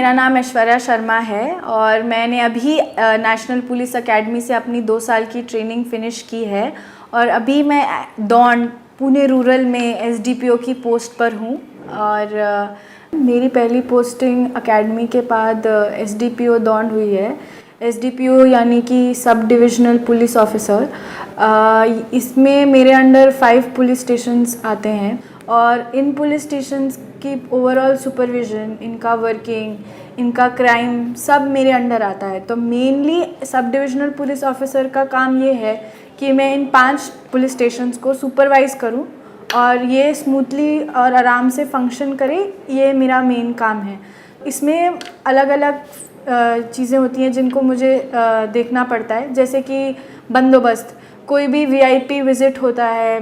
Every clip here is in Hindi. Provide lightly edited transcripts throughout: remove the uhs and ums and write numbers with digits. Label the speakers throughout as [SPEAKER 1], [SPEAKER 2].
[SPEAKER 1] मेरा नाम ऐश्वर्या शर्मा है और मैंने अभी नेशनल पुलिस एकेडमी से अपनी 2 साल की ट्रेनिंग फिनिश की है और अभी मैं दौंड पुणे रूरल में एसडीपीओ की पोस्ट पर हूँ। और मेरी पहली पोस्टिंग एकेडमी के बाद एसडीपीओ दौंड हुई है। एसडीपीओ यानी कि सब डिविजनल पुलिस ऑफिसर। इसमें मेरे अंडर 5 पुलिस स्टेशंस आते हैं और इन पुलिस स्टेशंस की ओवरऑल सुपरविज़न, इनका वर्किंग, इनका क्राइम सब मेरे अंडर आता है। तो mainly sub divisional police officer का काम ये है कि मैं इन 5 पुलिस स्टेशंस को सुपरवाइज़ करूं और ये स्मूथली और आराम से फंक्शन करे, ये मेरा मेन काम है। इसमें अलग अलग चीज़ें होती हैं जिनको मुझे देखना पड़ता है, जैसे कि बंदोबस्त, कोई भी वीआईपी विज़िट होता है,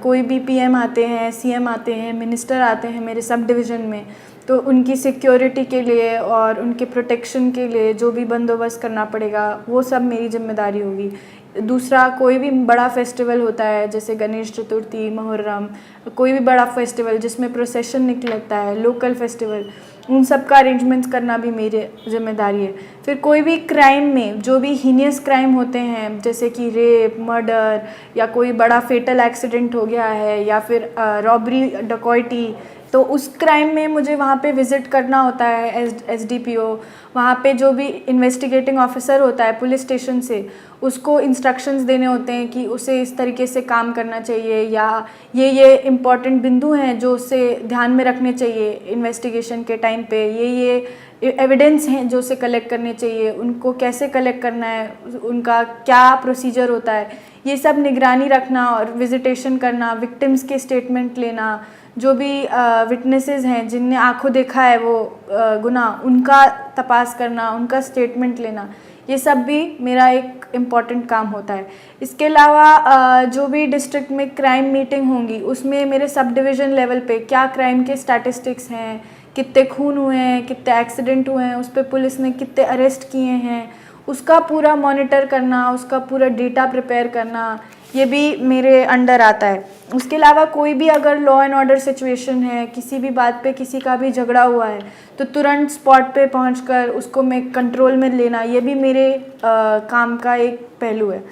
[SPEAKER 1] कोई भी पीएम आते हैं, सीएम आते हैं, मिनिस्टर आते हैं मेरे सब डिवीज़न में, तो उनकी सिक्योरिटी के लिए और उनके प्रोटेक्शन के लिए जो भी बंदोबस्त करना पड़ेगा वो सब मेरी जिम्मेदारी होगी। दूसरा, कोई भी बड़ा फेस्टिवल होता है जैसे गणेश चतुर्थी, मुहर्रम, कोई भी बड़ा फेस्टिवल जिसमें प्रोसेशन निकलता है, लोकल फेस्टिवल, उन सब का अरेंजमेंट्स करना भी मेरी जिम्मेदारी है। फिर कोई भी क्राइम में जो भी हीनियस क्राइम होते हैं जैसे कि रेप, मर्डर या कोई बड़ा फेटल एक्सीडेंट हो गया है या फिर रॉबरी, डकैती, तो उस क्राइम में मुझे वहाँ पे विज़िट करना होता है एसडीपीओ। वहाँ पे जो भी इन्वेस्टिगेटिंग ऑफिसर होता है पुलिस स्टेशन से, उसको इंस्ट्रक्शंस देने होते हैं कि उसे इस तरीके से काम करना चाहिए या ये इम्पॉर्टेंट बिंदु हैं जो उसे ध्यान में रखने चाहिए इन्वेस्टिगेशन के टाइम पे, ये एविडेंस हैं जो उसे कलेक्ट करने चाहिए, उनको कैसे कलेक्ट करना है, उनका क्या प्रोसीजर होता है, ये सब निगरानी रखना और विजिटेशन करना, विक्टिम्स के स्टेटमेंट लेना, जो भी विटनेसेस हैं जिनने आंखों देखा है वो गुनाह, उनका तपास करना, उनका स्टेटमेंट लेना, ये सब भी मेरा एक इम्पॉर्टेंट काम होता है। इसके अलावा जो भी डिस्ट्रिक्ट में क्राइम मीटिंग होंगी उसमें मेरे सब डिवीज़न लेवल पे क्या क्राइम के स्टैटिस्टिक्स हैं, कितने खून हुए हैं, कितने एक्सीडेंट हुए हैं, उस पर पुलिस ने कितने अरेस्ट किए हैं, उसका पूरा मॉनिटर करना, उसका पूरा डेटा प्रिपेयर करना, ये भी मेरे अंडर आता है। उसके अलावा कोई भी अगर लॉ एंड ऑर्डर सिचुएशन है, किसी भी बात पे किसी का भी झगड़ा हुआ है, तो तुरंत स्पॉट पे पहुंचकर उसको मैं कंट्रोल में लेना, ये भी मेरे काम का एक पहलू है।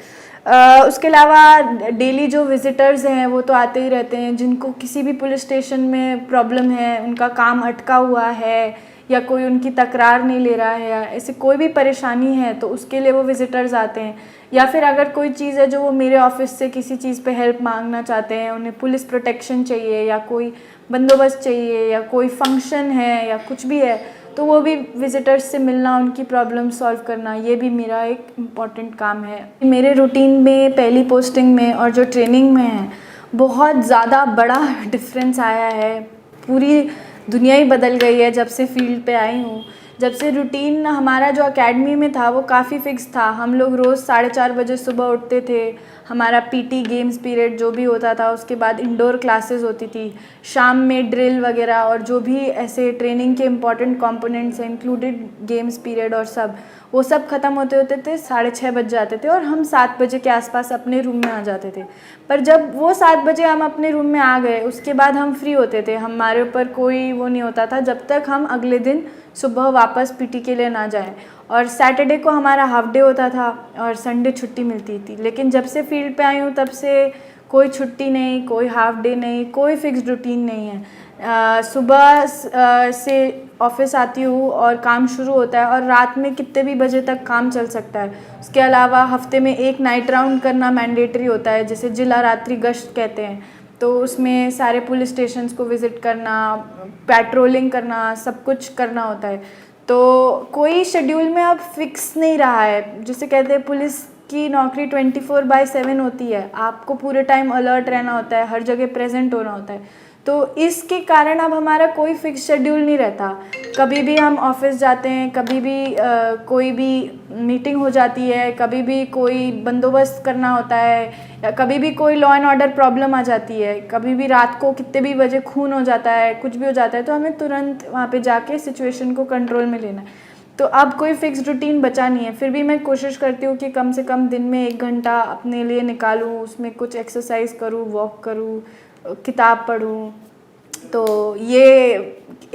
[SPEAKER 1] उसके अलावा डेली जो विज़िटर्स हैं वो तो आते ही रहते हैं, जिनको किसी भी पुलिस स्टेशन में प्रॉब्लम है, उनका काम अटका हुआ है या कोई उनकी तकरार नहीं ले रहा है या ऐसे कोई भी परेशानी है तो उसके लिए वो विज़िटर्स आते हैं। या फिर अगर कोई चीज़ है जो वो मेरे ऑफिस से किसी चीज़ पे हेल्प मांगना चाहते हैं, उन्हें पुलिस प्रोटेक्शन चाहिए या कोई बंदोबस्त चाहिए या कोई फंक्शन है या कुछ भी है, तो वो भी विज़िटर्स से मिलना, उनकी प्रॉब्लम सॉल्व करना, ये भी मेरा एक इम्पॉर्टेंट काम है। मेरे रूटीन में पहली पोस्टिंग में और जो ट्रेनिंग में है बहुत ज़्यादा बड़ा डिफरेंस आया है। पूरी दुनिया ही बदल गई है जब से फील्ड पे आई हूँ। जब से रूटीन हमारा जो एकेडमी में था वो काफ़ी फिक्स था। हम लोग रोज़ 4:30 बजे सुबह उठते थे, हमारा पीटी गेम्स पीरियड जो भी होता था, उसके बाद इंडोर क्लासेस होती थी, शाम में ड्रिल वगैरह और जो भी ऐसे ट्रेनिंग के इम्पॉर्टेंट कंपोनेंट्स हैं इंक्लूडेड गेम्स पीरियड और सब, वो सब ख़त्म होते होते थे 6:30 बज जाते थे और हम 7 बजे के आसपास अपने रूम में आ जाते थे। पर जब वो 7 बजे हम अपने रूम में आ गए उसके बाद हम फ्री होते थे, हमारे ऊपर कोई वो नहीं होता था जब तक हम अगले दिन सुबह वापस पीटी के लिए ना जाएं। और सैटरडे को हमारा हाफ डे होता था और संडे छुट्टी मिलती थी। लेकिन जब से फील्ड पे आई हूँ तब से कोई छुट्टी नहीं, कोई हाफ डे नहीं, कोई फिक्स्ड रूटीन नहीं है। सुबह से ऑफिस आती हूँ और काम शुरू होता है और रात में कितने भी बजे तक काम चल सकता है। उसके अलावा हफ्ते में एक नाइट राउंड करना मैंडेटरी होता है, जिसे जिला रात्रि गश्त कहते हैं। तो उसमें सारे पुलिस स्टेशंस को विज़िट करना, पेट्रोलिंग करना, सब कुछ करना होता है। तो कोई शेड्यूल में अब फिक्स नहीं रहा है। जैसे कहते हैं पुलिस की नौकरी 24/7 होती है, आपको पूरे टाइम अलर्ट रहना होता है, हर जगह प्रेजेंट होना होता है। तो इसके कारण अब हमारा कोई फिक्स शेड्यूल नहीं रहता। कभी भी हम ऑफिस जाते हैं, कभी भी कोई भी मीटिंग हो जाती है, कभी भी कोई बंदोबस्त करना होता है या कभी भी कोई लॉ एंड ऑर्डर प्रॉब्लम आ जाती है, कभी भी रात को कितने भी बजे खून हो जाता है, कुछ भी हो जाता है, तो हमें तुरंत वहाँ पे जाके सिचुएशन को कंट्रोल में लेना है। तो अब कोई फिक्स रूटीन बचा नहीं है। फिर भी मैं कोशिश करती हूँ कि कम से कम दिन में 1 घंटा अपने लिए निकालूँ, उसमें कुछ एक्सरसाइज करूँ, वॉक करूँ, किताब पढूँ, तो ये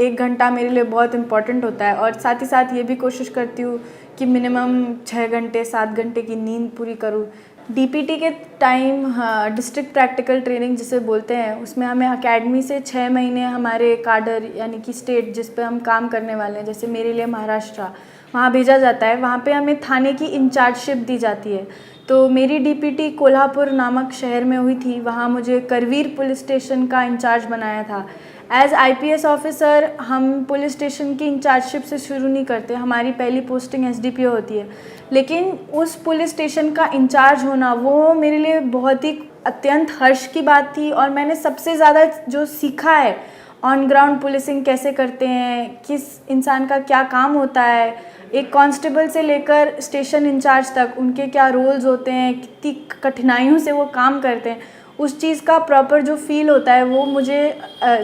[SPEAKER 1] 1 घंटा मेरे लिए बहुत इम्पोर्टेंट होता है, और साथ ही साथ ये भी कोशिश करती हूँ कि मिनिमम 6 घंटे 7 घंटे की नींद पूरी करूँ। डीपीटी के टाइम, हाँ, डिस्ट्रिक्ट प्रैक्टिकल ट्रेनिंग जिसे बोलते हैं, उसमें हमें अकेडमी से 6 महीने हमारे काडर यानी कि स्टेट जिस पे हम काम करने वाले हैं, जैसे मेरे लिए महाराष्ट्र, वहाँ भेजा जाता है। वहाँ पे हमें थाने की इंचार्जशिप दी जाती है। तो मेरी डीपीटी कोल्हापुर नामक शहर में हुई थी। वहाँ मुझे करवीर पुलिस स्टेशन का इंचार्ज बनाया था। एज आईपीएस ऑफिसर हम पुलिस स्टेशन की इंचार्जशिप से शुरू नहीं करते, हमारी पहली पोस्टिंग एसडीपीओ होती है। लेकिन उस पुलिस स्टेशन का इंचार्ज होना वो मेरे लिए बहुत ही अत्यंत हर्ष की बात थी, और मैंने सबसे ज़्यादा जो सीखा है ऑन ग्राउंड पुलिसिंग कैसे करते हैं, किस इंसान का क्या काम होता है, एक कांस्टेबल से लेकर स्टेशन इंचार्ज तक उनके क्या रोल्स होते हैं, कितनी कठिनाइयों से वो काम करते हैं, उस चीज़ का प्रॉपर जो फील होता है वो मुझे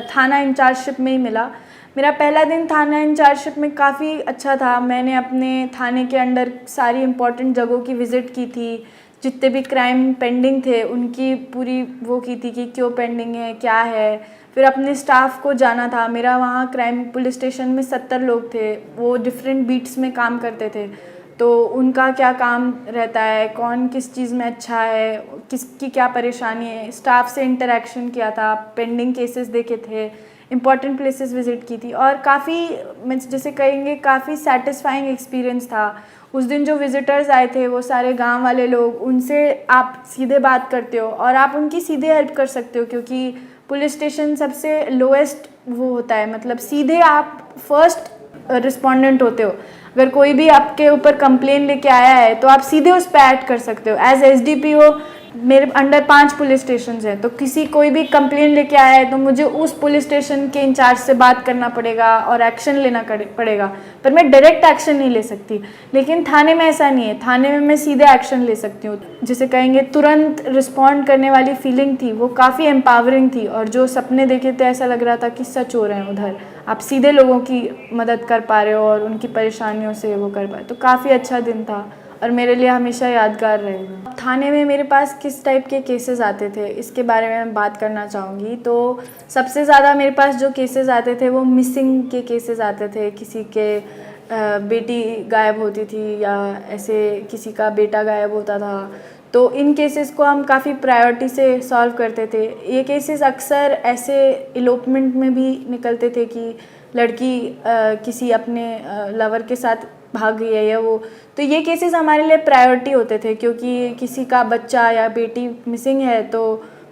[SPEAKER 1] थाना इंचार्जशिप में ही मिला। मेरा पहला दिन थाना इंचार्जशिप में काफ़ी अच्छा था। मैंने अपने थाने के अंडर सारी इम्पोर्टेंट जगहों की विज़िट की थी, जितने भी क्राइम पेंडिंग थे उनकी पूरी वो की थी कि क्यों पेंडिंग है, क्या है। फिर अपने स्टाफ को जाना था। मेरा वहाँ क्राइम पुलिस स्टेशन में 70 लोग थे, वो डिफरेंट बीट्स में काम करते थे, तो उनका क्या काम रहता है, कौन किस चीज़ में अच्छा है, किसकी क्या परेशानी है। स्टाफ से इंटरेक्शन किया था, पेंडिंग केसेस देखे थे, इम्पॉर्टेंट प्लेसेस विज़िट की थी, और काफ़ी मीन्स जैसे कहेंगे काफ़ी सेटिस्फाइंग एक्सपीरियंस था। उस दिन जो विज़िटर्स आए थे वो सारे गांव वाले लोग, उनसे आप सीधे बात करते हो और आप उनकी सीधे हेल्प कर सकते हो, क्योंकि पुलिस स्टेशन सबसे लोएस्ट वो होता है, मतलब सीधे आप फर्स्ट रिस्पोंडेंट होते हो। अगर कोई भी आपके ऊपर कंप्लेन लेके आया है तो आप सीधे उस पर ऐड कर सकते हो। एज एसडीपीओ मेरे अंडर 5 पुलिस स्टेशन हैं, तो किसी कोई भी कंप्लेन लेके आया है तो मुझे उस पुलिस स्टेशन के इंचार्ज से बात करना पड़ेगा और एक्शन लेना पड़ेगा, पर मैं डायरेक्ट एक्शन नहीं ले सकती। लेकिन थाने में ऐसा नहीं है, थाने में मैं सीधे एक्शन ले सकती हूँ। जिसे कहेंगे तुरंत रिस्पॉन्ड करने वाली फीलिंग थी, वो काफ़ी एम्पावरिंग थी, और जो सपने देखे थे ऐसा लग रहा था कि सच हो रहे हैं उधर। आप सीधे लोगों की मदद कर पा रहे हो और उनकी परेशानियों से वो कर पा रहे, तो काफ़ी अच्छा दिन था और मेरे लिए हमेशा यादगार रहेगा। थाने में मेरे पास किस टाइप के केसेस आते थे इसके बारे में मैं बात करना चाहूँगी। तो सबसे ज़्यादा मेरे पास जो केसेस आते थे वो मिसिंग के केसेस आते थे। किसी के बेटी गायब होती थी या ऐसे किसी का बेटा गायब होता था, तो इन केसेस को हम काफ़ी प्रायोरिटी से सॉल्व करते थे। ये केसेस अक्सर ऐसे इलोपमेंट में भी निकलते थे कि लड़की किसी अपने लवर के साथ भाग गई है या वो, तो ये केसेस हमारे लिए प्रायोरिटी होते थे, क्योंकि किसी का बच्चा या बेटी मिसिंग है तो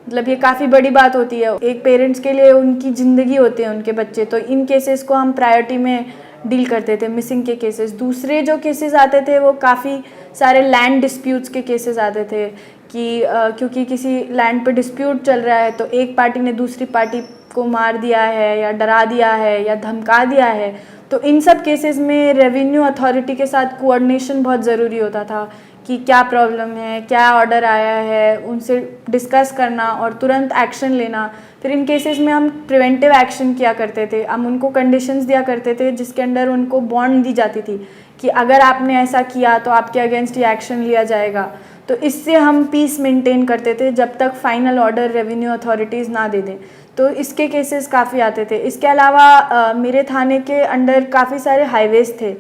[SPEAKER 1] मतलब ये काफ़ी बड़ी बात होती है। एक पेरेंट्स के लिए उनकी ज़िंदगी होती है उनके बच्चे, तो इन केसेस को हम प्रायोरिटी में डील करते थे, मिसिंग के केसेस। दूसरे जो केसेस आते थे वो काफ़ी सारे लैंड डिस्प्यूट्स के केसेस आते थे कि क्योंकि किसी लैंड पे डिस्प्यूट चल रहा है तो एक पार्टी ने दूसरी पार्टी को मार दिया है या डरा दिया है या धमका दिया है, तो इन सब केसेस में रेवेन्यू अथॉरिटी के साथ कोऑर्डिनेशन बहुत ज़रूरी होता था कि क्या प्रॉब्लम है, क्या ऑर्डर आया है, उनसे डिस्कस करना और तुरंत एक्शन लेना। फिर इन केसेस में हम प्रिवेंटिव एक्शन किया करते थे, हम उनको कंडीशंस दिया करते थे जिसके अंडर उनको बॉन्ड दी जाती थी कि अगर आपने ऐसा किया तो आपके अगेंस्ट ये एक्शन लिया जाएगा। तो इससे हम पीस मेंटेन करते थे जब तक फाइनल ऑर्डर रेवेन्यू अथॉरिटीज़ ना दे दें। तो इसके केसेस काफ़ी आते थे। इसके अलावा मेरे थाने के अंडर काफ़ी सारे हाईवेज़ थे,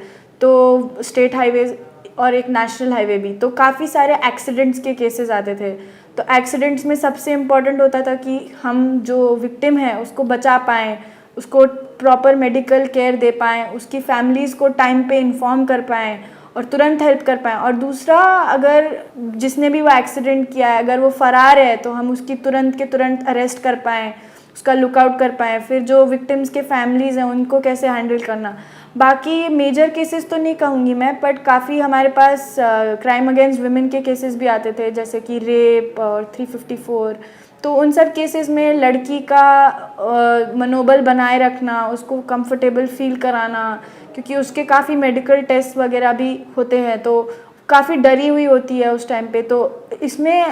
[SPEAKER 1] तो स्टेट हाईवेज़ और एक नेशनल हाईवे भी, तो काफ़ी सारे एक्सीडेंट्स के केसेस आते थे। तो एक्सीडेंट्स में सबसे इम्पॉर्टेंट होता था कि हम जो विक्टिम है उसको बचा पाएँ, उसको प्रॉपर मेडिकल केयर दे पाएँ, उसकी फैमिलीज़ को टाइम पे इन्फॉर्म कर पाएँ और तुरंत हेल्प कर पाएँ। और दूसरा, अगर जिसने भी वो एक्सीडेंट किया है अगर वो फ़रार है तो हम उसकी तुरंत के तुरंत अरेस्ट कर पाएँ, उसका लुकआउट कर पाएँ। फिर जो विक्टिम्स के फैमिलीज़ हैं उनको कैसे हैंडल करना। बाकी मेजर केसेस तो नहीं कहूँगी मैं, बट काफ़ी हमारे पास क्राइम अगेंस्ट वुमेन के केसेस भी आते थे, जैसे कि रेप और 354। तो उन सब केसेस में लड़की का मनोबल बनाए रखना, उसको कंफर्टेबल फील कराना, क्योंकि उसके काफ़ी मेडिकल टेस्ट वगैरह भी होते हैं, तो काफ़ी डरी हुई होती है उस टाइम पे। तो इसमें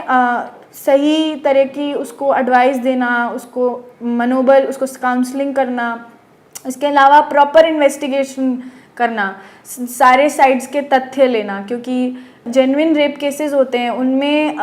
[SPEAKER 1] सही तरह की उसको एडवाइस देना, उसको मनोबल, उसको काउंसलिंग करना, इसके अलावा प्रॉपर इन्वेस्टिगेशन करना, सारे साइड्स के तथ्य लेना, क्योंकि जेन्युइन रेप केसेस होते हैं उनमें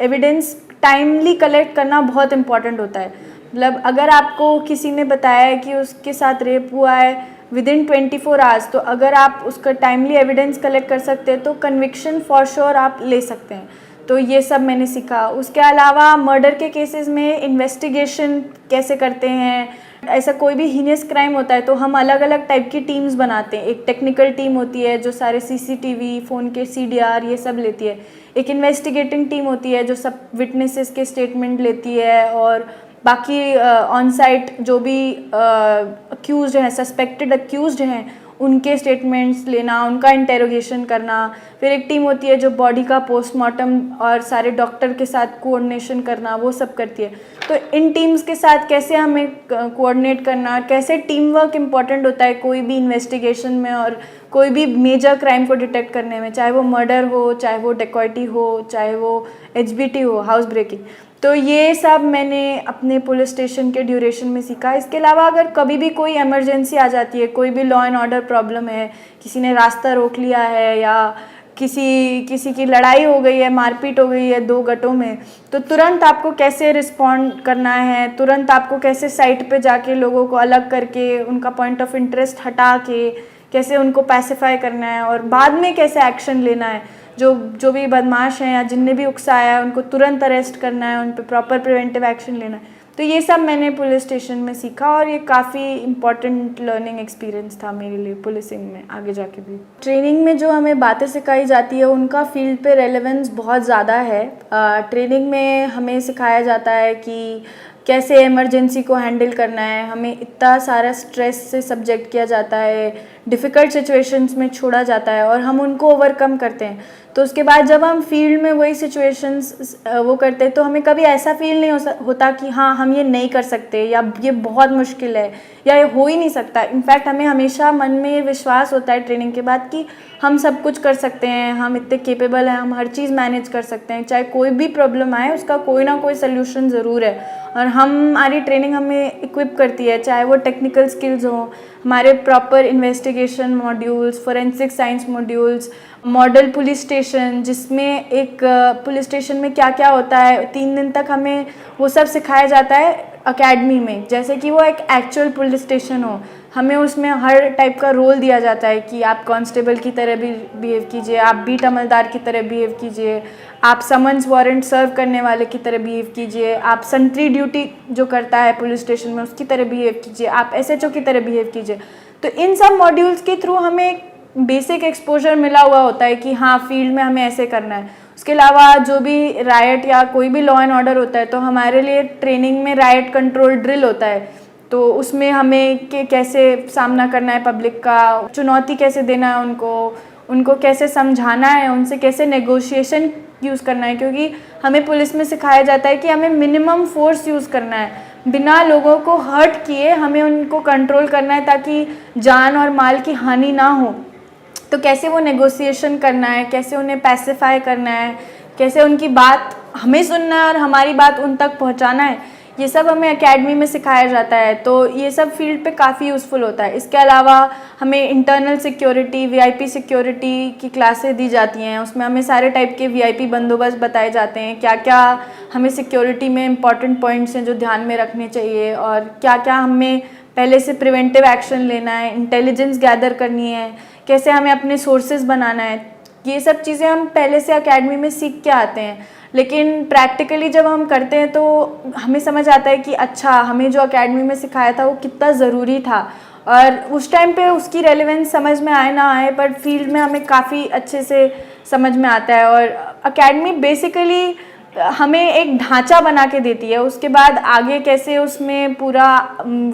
[SPEAKER 1] एविडेंस टाइमली कलेक्ट करना बहुत इंपॉर्टेंट होता है। मतलब अगर आपको किसी ने बताया है कि उसके साथ रेप हुआ है विदिन 24 आवर्स, तो अगर आप उसका टाइमली एविडेंस कलेक्ट कर सकते हैं तो कन्विक्शन फॉर श्योर आप ले सकते हैं। तो ये सब मैंने सीखा। उसके अलावा मर्डर के केसेस में इन्वेस्टिगेशन कैसे करते हैं, ऐसा कोई भी हीनियस क्राइम होता है तो हम अलग अलग टाइप की टीम्स बनाते हैं। एक टेक्निकल टीम होती है जो सारे सीसीटीवी, फ़ोन के सीडीआर ये सब लेती है। एक इन्वेस्टिगेटिंग टीम होती है जो सब विटनेसेस के स्टेटमेंट लेती है, और बाकी ऑन साइट जो भी अक्यूज़ड हैं, सस्पेक्टेड अक्यूज़ड हैं, उनके स्टेटमेंट्स लेना, उनका इंटेरोगेशन करना। फिर एक टीम होती है जो बॉडी का पोस्टमार्टम और सारे डॉक्टर के साथ कोऑर्डिनेशन करना, वो सब करती है। तो इन टीम्स के साथ कैसे हमें कोऑर्डिनेट करना, कैसे टीम वर्क इम्पॉर्टेंट होता है कोई भी इन्वेस्टिगेशन में और कोई भी मेजर क्राइम को डिटेक्ट करने में, चाहे वो मर्डर हो, चाहे वो डेकॉइटी हो, चाहे वो एचबीटी हो, हाउस ब्रेकिंग। तो ये सब मैंने अपने पुलिस स्टेशन के ड्यूरेशन में सीखा। इसके अलावा अगर कभी भी कोई इमरजेंसी आ जाती है, कोई भी लॉ एंड ऑर्डर प्रॉब्लम है, किसी ने रास्ता रोक लिया है या किसी की लड़ाई हो गई है, मारपीट हो गई है दो गटों में, तो तुरंत आपको कैसे रिस्पॉन्ड करना है, तुरंत आपको कैसे साइट पे जाके लोगों को अलग करके उनका पॉइंट ऑफ इंटरेस्ट हटा के कैसे उनको पैसिफाई करना है और बाद में कैसे एक्शन लेना है। जो भी बदमाश हैं या जिनने भी उकसाया है उनको तुरंत अरेस्ट करना है, उन पर प्रॉपर प्रिवेंटिव एक्शन लेना है। तो ये सब मैंने पुलिस स्टेशन में सीखा और ये काफ़ी इम्पॉर्टेंट लर्निंग एक्सपीरियंस था मेरे लिए पुलिसिंग में आगे जाके भी। ट्रेनिंग में जो हमें बातें सिखाई जाती है उनका फील्ड पे रेलेवेंस बहुत ज़्यादा है। ट्रेनिंग में हमें सिखाया जाता है कि कैसे इमरजेंसी को हैंडल करना है, हमें इतना सारा स्ट्रेस से सब्जेक्ट किया जाता है, डिफ़िकल्ट सिचुएशंस में छोड़ा जाता है और हम उनको ओवरकम करते हैं। तो उसके बाद जब हम फील्ड में वही सिचुएशंस वो करते हैं तो हमें कभी ऐसा फील नहीं होता कि हाँ हम ये नहीं कर सकते या ये बहुत मुश्किल है या ये हो ही नहीं सकता। इनफैक्ट हमें हमेशा मन में ये विश्वास होता है ट्रेनिंग के बाद कि हम सब कुछ कर सकते हैं, हम इतने केपेबल हैं, हम हर चीज़ मैनेज कर सकते हैं। चाहे कोई भी प्रॉब्लम आए उसका कोई ना कोई सल्यूशन ज़रूर है और हमारी ट्रेनिंग हमें इक्विप करती है, चाहे वो टेक्निकल स्किल्स हों, हमारे proper investigation modules, forensic science modules, model police station जिसमें एक पुलिस स्टेशन में क्या क्या होता है 3 दिन तक हमें वो सब सिखाया जाता है एकेडमी में, जैसे कि वो एक एक्चुअल पुलिस स्टेशन हो। हमें उसमें हर टाइप का रोल दिया जाता है कि आप कांस्टेबल की तरह भी बिहेव कीजिए, आप बीट अमलदार की तरह बिहेव कीजिए, आप समन्स वारंट सर्व करने वाले की तरह बिहेव कीजिए, आप सेंट्री ड्यूटी जो करता है पुलिस स्टेशन में उसकी तरह बिहेव कीजिए, आप एसएचओ की तरह बिहेव कीजिए। तो इन सब मॉड्यूल्स के थ्रू हमें एक बेसिक एक्सपोजर मिला हुआ होता है कि हाँ फील्ड में हमें ऐसे करना है। उसके अलावा जो भी रायट या कोई भी लॉ एंड ऑर्डर होता है तो हमारे लिए ट्रेनिंग में रायट कंट्रोल ड्रिल होता है, तो उसमें हमें कैसे सामना करना है पब्लिक का, चुनौती कैसे देना है उनको कैसे समझाना है, उनसे कैसे नेगोशिएशन यूज़ करना है। क्योंकि हमें पुलिस में सिखाया जाता है कि हमें मिनिमम फोर्स यूज़ करना है, बिना लोगों को हर्ट किए हमें उनको कंट्रोल करना है ताकि जान और माल की हानि ना हो। तो कैसे वो नेगोशिएशन करना है, कैसे उन्हें पैसिफाई करना है, कैसे उनकी बात हमें सुनना है और हमारी बात उन तक पहुंचाना है, ये सब हमें एकेडमी में सिखाया जाता है। तो ये सब फील्ड पे काफ़ी यूज़फुल होता है। इसके अलावा हमें इंटरनल सिक्योरिटी, वीआईपी सिक्योरिटी की क्लासेस दी जाती हैं, उसमें हमें सारे टाइप के वीआईपी बंदोबस्त बताए जाते हैं, क्या क्या हमें सिक्योरिटी में इंपॉर्टेंट पॉइंट्स हैं जो ध्यान में रखने चाहिए और क्या क्या हमें पहले से प्रिवेंटिव एक्शन लेना है, इंटेलिजेंस गैदर करनी है, कैसे हमें अपने सोर्सेज बनाना है। ये सब चीज़ें हम पहले से एकेडमी में सीख के आते हैं, लेकिन प्रैक्टिकली जब हम करते हैं तो हमें समझ आता है कि अच्छा हमें जो एकेडमी में सिखाया था वो कितना ज़रूरी था। और उस टाइम पे उसकी रेलेवेंस समझ में आए ना आए पर फील्ड में हमें काफ़ी अच्छे से समझ में आता है। और एकेडमी बेसिकली हमें एक ढांचा बना के देती है, उसके बाद आगे कैसे उसमें पूरा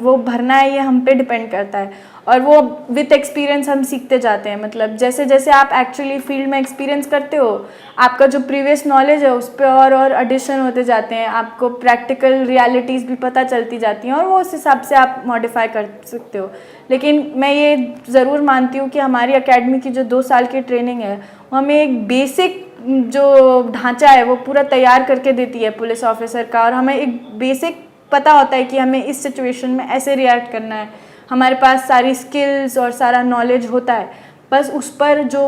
[SPEAKER 1] वो भरना है ये हम पे डिपेंड करता है। और वो विथ एक्सपीरियंस हम सीखते जाते हैं, मतलब जैसे जैसे आप एक्चुअली फील्ड में एक्सपीरियंस करते हो आपका जो प्रीवियस नॉलेज है उस पर और एडिशन होते जाते हैं, आपको प्रैक्टिकल रियलिटीज़ भी पता चलती जाती हैं और वो उस हिसाब से आप मॉडिफाई कर सकते हो। लेकिन मैं ये ज़रूर मानती हूँ कि हमारी एकेडमी की जो 2 साल की ट्रेनिंग है वो हमें एक बेसिक जो ढांचा है वो पूरा तैयार करके देती है पुलिस ऑफिसर का, और हमें एक बेसिक पता होता है कि हमें इस सिचुएशन में ऐसे रिएक्ट करना है। हमारे पास सारी स्किल्स और सारा नॉलेज होता है, बस उस पर जो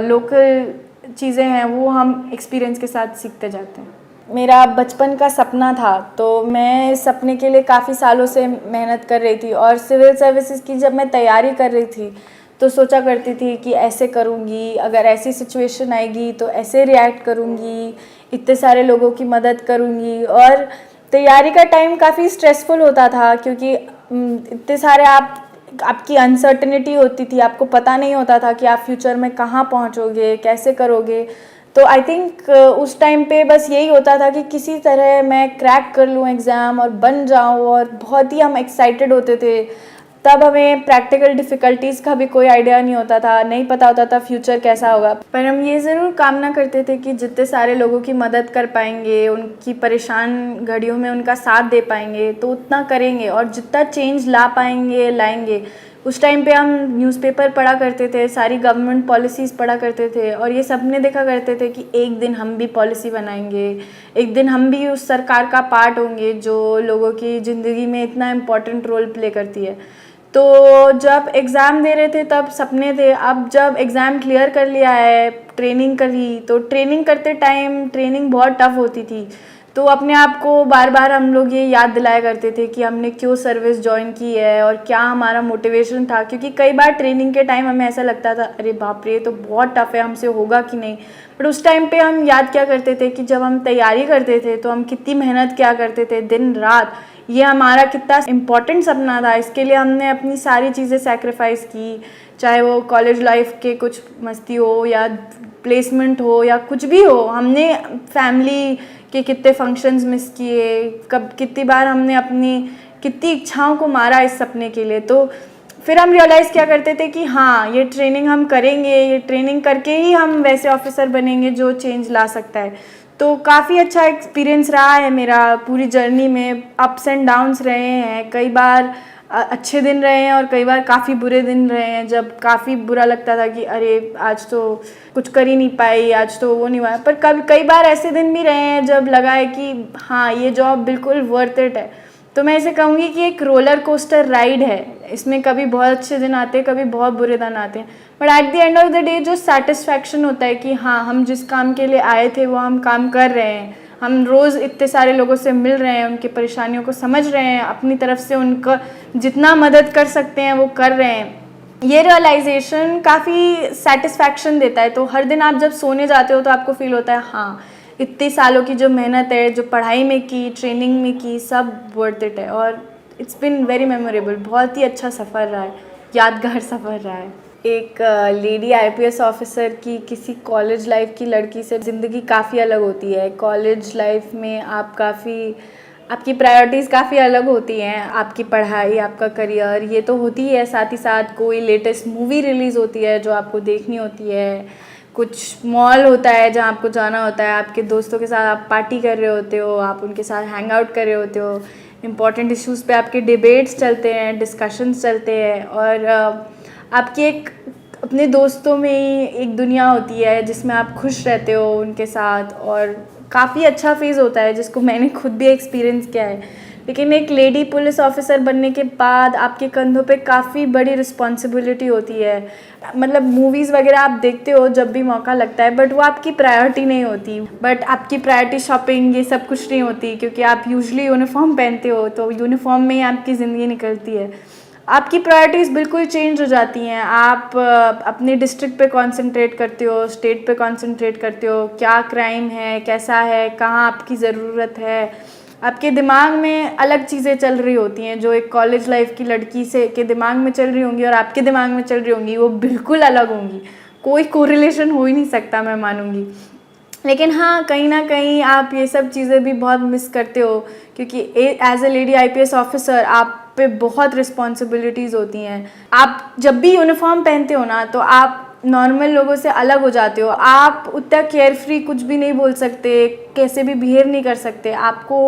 [SPEAKER 1] लोकल चीज़ें हैं वो हम एक्सपीरियंस के साथ सीखते जाते हैं। मेरा बचपन का सपना था, तो मैं इस सपने के लिए काफ़ी सालों से मेहनत कर रही थी। और सिविल सर्विसेज की जब मैं तैयारी कर रही थी तो सोचा करती थी कि ऐसे करूँगी, अगर ऐसी सिचुएशन आएगी तो ऐसे रिएक्ट करूँगी, इतने सारे लोगों की मदद करूँगी। और तैयारी का टाइम काफ़ी स्ट्रेसफुल होता था, क्योंकि इतने सारे आपकी अनसर्टेनिटी होती थी, आपको पता नहीं होता था कि आप फ्यूचर में कहाँ पहुँचोगे, कैसे करोगे। तो आई थिंक उस टाइम पे बस यही होता था कि किसी तरह मैं क्रैक कर लूँ एग्ज़ाम और बन जाऊँ, और बहुत ही हम एक्साइटेड होते थे। तब हमें प्रैक्टिकल डिफ़िकल्टीज़ का भी कोई आइडिया नहीं होता था, नहीं पता होता था फ्यूचर कैसा होगा। पर हम ये ज़रूर कामना करते थे कि जितने सारे लोगों की मदद कर पाएंगे, उनकी परेशान घड़ियों में उनका साथ दे पाएंगे तो उतना करेंगे, और जितना चेंज ला पाएंगे लाएंगे। उस टाइम पे हम न्यूज़पेपर पढ़ा करते थे, सारी गवर्नमेंट पॉलिसीज़ पढ़ा करते थे, और ये सपने देखा करते थे कि एक दिन हम भी पॉलिसी बनाएंगे, एक दिन हम भी उस सरकार का पार्ट होंगे जो लोगों की ज़िंदगी में इतना इम्पोर्टेंट रोल प्ले करती है। तो जब एग्ज़ाम दे रहे थे तब सपने थे, अब जब एग्ज़ाम क्लियर कर लिया है, ट्रेनिंग करी, तो ट्रेनिंग करते टाइम ट्रेनिंग बहुत टफ़ होती थी। तो अपने आप को बार बार हम लोग ये याद दिलाया करते थे कि हमने क्यों सर्विस ज्वाइन की है और क्या हमारा मोटिवेशन था। क्योंकि कई बार ट्रेनिंग के टाइम हमें ऐसा लगता था, अरे बाप रे, ये तो बहुत टफ़ है, हमसे होगा कि नहीं। बट उस टाइम पे हम याद क्या करते थे कि जब हम तैयारी करते थे तो हम कितनी मेहनत क्या करते थे, दिन रात। ये हमारा कितना इम्पोर्टेंट सपना था, इसके लिए हमने अपनी सारी चीज़ें सेक्रीफाइस की, चाहे वो कॉलेज लाइफ के कुछ मस्ती हो या प्लेसमेंट हो या कुछ भी हो। हमने फैमिली के कितने फंक्शंस मिस किए, कब कितनी बार हमने अपनी कितनी इच्छाओं को मारा इस सपने के लिए। तो फिर हम रियलाइज़ क्या करते थे कि हाँ, ये ट्रेनिंग हम करेंगे, ये ट्रेनिंग करके ही हम वैसे ऑफिसर बनेंगे जो चेंज ला सकता है। तो काफ़ी अच्छा एक्सपीरियंस रहा है मेरा पूरी जर्नी में। अप्स एंड डाउन्स रहे हैं, कई बार अच्छे दिन रहे हैं और कई बार काफ़ी बुरे दिन रहे हैं, जब काफ़ी बुरा लगता था कि अरे आज तो कुछ कर ही नहीं पाई, आज तो वो नहीं हुआ। पर कई बार ऐसे दिन भी रहे हैं जब लगा है कि हाँ, ये जॉब बिल्कुल वर्थ इट है। तो मैं ऐसे कहूँगी कि एक रोलर कोस्टर राइड है, इसमें कभी बहुत अच्छे दिन आते हैं, कभी बहुत बुरे दिन आते हैं। But at the end of the day जो सेटिस्फैक्शन होता है कि हाँ, हम जिस काम के लिए आए थे वो हम काम कर रहे हैं, हम रोज़ इतने सारे लोगों से मिल रहे हैं, उनकी परेशानियों को समझ रहे हैं, अपनी तरफ से उनका जितना मदद कर सकते हैं वो कर रहे हैं, ये रियलाइजेशन काफ़ी सेटिस्फैक्शन देता है। तो हर दिन आप जब सोने जाते हो तो आपको फील होता है हाँ, इतने सालों की जो मेहनत है, जो पढ़ाई में की, ट्रेनिंग में की, सब वर्थ इट है। और इट्स बिन वेरी मेमोरेबल, बहुत ही अच्छा सफ़र रहा है, यादगार सफ़र रहा है। एक लेडी आईपीएस ऑफिसर की किसी कॉलेज लाइफ की लड़की से ज़िंदगी काफ़ी अलग होती है। कॉलेज लाइफ में आपकी प्रायोरिटीज़ काफ़ी अलग होती हैं, आपकी पढ़ाई, आपका करियर, ये तो होती है। साथ ही साथ कोई लेटेस्ट मूवी रिलीज़ होती है जो आपको देखनी होती है, कुछ मॉल होता है जहाँ आपको जाना होता है, आपके दोस्तों के साथ आप पार्टी कर रहे होते हो, आप उनके साथ हैंग आउट कर रहे होते हो, इम्पॉर्टेंट इश्यूज़ पे आपके डिबेट्स चलते हैं, डिस्कशंस चलते हैं। और आपकी एक अपने दोस्तों में ही एक दुनिया होती है जिसमें आप खुश रहते हो उनके साथ, और काफ़ी अच्छा फेज़ होता है जिसको मैंने खुद भी एक्सपीरियंस किया है। लेकिन एक लेडी पुलिस ऑफिसर बनने के बाद आपके कंधों पे काफ़ी बड़ी रिस्पॉन्सिबिलिटी होती है। मतलब मूवीज़ वगैरह आप देखते हो जब भी मौका लगता है, बट वो आपकी प्रायोरिटी नहीं होती। बट आपकी प्रायोरिटी शॉपिंग ये सब कुछ नहीं होती, क्योंकि आप यूजुअली यूनिफॉर्म पहनते हो, तो यूनिफॉर्म में ही आपकी ज़िंदगी निकलती है। आपकी प्रायोरिटीज़ बिल्कुल चेंज हो जाती हैं। आप अपने डिस्ट्रिक्ट पे कंसंट्रेट करते हो, स्टेट पे कंसंट्रेट करते हो, क्या क्राइम है, कैसा है, कहाँ आपकी ज़रूरत है। आपके दिमाग में अलग चीज़ें चल रही होती हैं जो एक कॉलेज लाइफ की लड़की से के दिमाग में चल रही होंगी और आपके दिमाग में चल रही होंगी, वो बिल्कुल अलग होंगी। कोई कोरिलेशन हो ही नहीं सकता, मैं मानूंगी। लेकिन हाँ, कहीं ना कहीं आप ये सब चीज़ें भी बहुत मिस करते हो, क्योंकि as a lady IPS officer आप पे बहुत रिस्पॉन्सिबिलिटीज़ होती हैं। आप जब भी यूनिफॉर्म पहनते हो ना, तो आप नॉर्मल लोगों से अलग हो जाते हो। आप उतना केयर फ्री कुछ भी नहीं बोल सकते, कैसे भी बिहेव नहीं कर सकते। आपको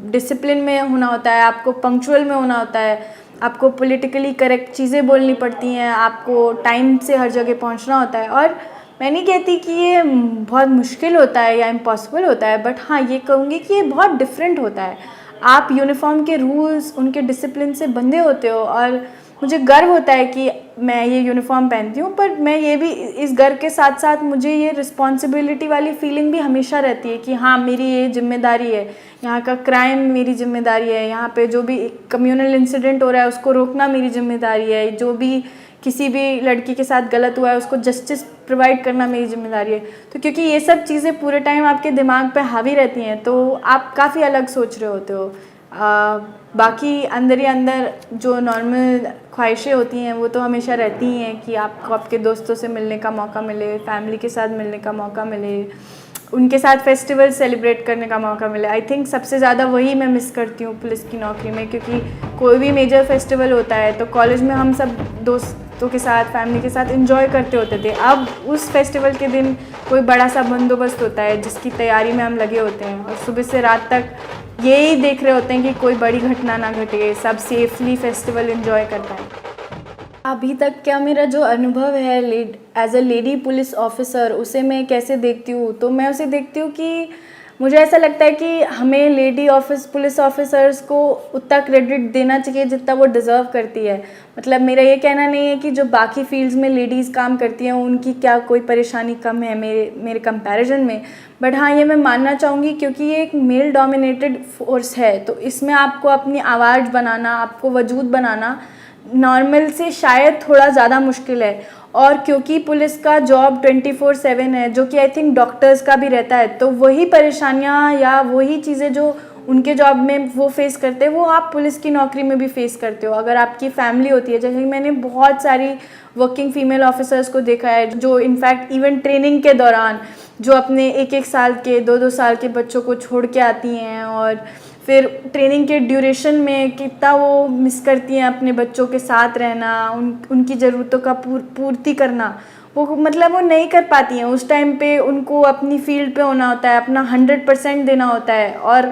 [SPEAKER 1] डिसिप्लिन में होना होता है, आपको पंक्चुअल में होना होता है, आपको पॉलिटिकली करेक्ट चीज़ें बोलनी पड़ती हैं, आपको टाइम से हर जगह पहुंचना होता है। और मैं नहीं कहती कि ये बहुत मुश्किल होता है या इम्पॉसिबल होता है, बट हाँ, ये कहूँगी कि ये बहुत डिफरेंट होता है। आप यूनिफॉर्म के रूल्स, उनके डिसिप्लिन से बंधे होते हो, और मुझे गर्व होता है कि मैं ये यूनिफॉर्म पहनती हूँ, पर मैं ये भी इस गर्व के साथ साथ मुझे ये रिस्पॉन्सिबिलिटी वाली फीलिंग भी हमेशा रहती है कि हाँ मेरी ये जिम्मेदारी है, यहाँ का क्राइम मेरी जिम्मेदारी है, यहाँ पे जो भी कम्युनल इंसिडेंट हो रहा है उसको रोकना मेरी जिम्मेदारी है, जो भी किसी भी लड़की के साथ गलत हुआ है उसको जस्टिस प्रोवाइड करना मेरी जिम्मेदारी है। तो क्योंकि ये सब चीज़ें पूरे टाइम आपके दिमाग पे हावी रहती हैं तो आप काफ़ी अलग सोच रहे होते हो। बाकी अंदर ही अंदर जो नॉर्मल ख्वाहिशें होती हैं वो तो हमेशा रहती ही हैं कि आपको आपके दोस्तों से मिलने का मौका मिले, फैमिली के साथ मिलने का मौका मिले, उनके साथ फेस्टिवल सेलिब्रेट करने का मौका मिले। आई थिंक सबसे ज़्यादा वही मैं मिस करती हूँ पुलिस की नौकरी में, क्योंकि कोई भी मेजर फेस्टिवल होता है तो कॉलेज में हम सब दोस्तों के साथ, फैमिली के साथ एंजॉय करते होते थे। अब उस फेस्टिवल के दिन कोई बड़ा सा बंदोबस्त होता है जिसकी तैयारी में हम लगे होते हैं और सुबह से रात तक यही देख रहे होते हैं कि कोई बड़ी घटना ना घटे, सब सेफली फेस्टिवल एंजॉय कर पाए। अभी तक क्या मेरा जो अनुभव है as a lady police officer, उसे मैं कैसे देखती हूँ, तो मैं उसे देखती हूँ कि मुझे ऐसा लगता है कि हमें लेडी पुलिस ऑफिसर्स को उतना क्रेडिट देना चाहिए जितना वो डिज़र्व करती है। मतलब मेरा ये कहना नहीं है कि जो बाकी फील्ड्स में लेडीज़ काम करती हैं उनकी क्या कोई परेशानी कम है मेरे कंपैरिजन में, बट हाँ ये मैं मानना चाहूँगी क्योंकि ये एक मेल डोमिनेटेड फोर्स है तो इसमें आपको अपनी आवाज़ बनाना, आपको वजूद बनाना नॉर्मल से शायद थोड़ा ज़्यादा मुश्किल है। और क्योंकि पुलिस का जॉब 24/7 है, जो कि आई थिंक डॉक्टर्स का भी रहता है, तो वही परेशानियां या वही चीज़ें जो उनके जॉब में वो फेस करते हैं वो आप पुलिस की नौकरी में भी फेस करते हो। अगर आपकी फैमिली होती है, जैसे मैंने बहुत सारी वर्किंग फीमेल ऑफिसर्स को देखा है जो इनफैक्ट इवन ट्रेनिंग के दौरान जो अपने 1-1 साल के 2-2 साल के बच्चों को छोड़ के आती हैं और फिर ट्रेनिंग के ड्यूरेशन में कितना वो मिस करती हैं अपने बच्चों के साथ रहना, उनकी ज़रूरतों का पूर्ति करना, वो मतलब वो नहीं कर पाती हैं। उस टाइम पे उनको अपनी फील्ड पे होना होता है, अपना 100% देना होता है और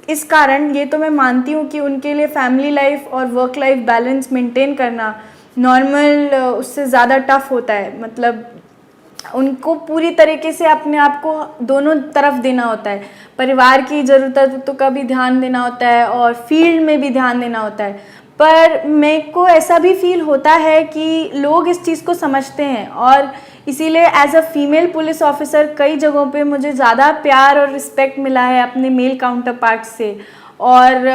[SPEAKER 1] इस कारण ये तो मैं मानती हूँ कि उनके लिए फैमिली लाइफ और वर्क लाइफ बैलेंस मेंटेन करना नॉर्मल उससे ज़्यादा टफ होता है। मतलब उनको पूरी तरीके से अपने आप को दोनों तरफ देना होता है, परिवार की ज़रूरतों का भी ध्यान देना होता है और फील्ड में भी ध्यान देना होता है। पर मेरे को ऐसा भी फील होता है कि लोग इस चीज़ को समझते हैं और इसीलिए as a female police officer कई जगहों पे मुझे ज़्यादा प्यार और रिस्पेक्ट मिला है अपने मेल काउंटर पार्ट से। और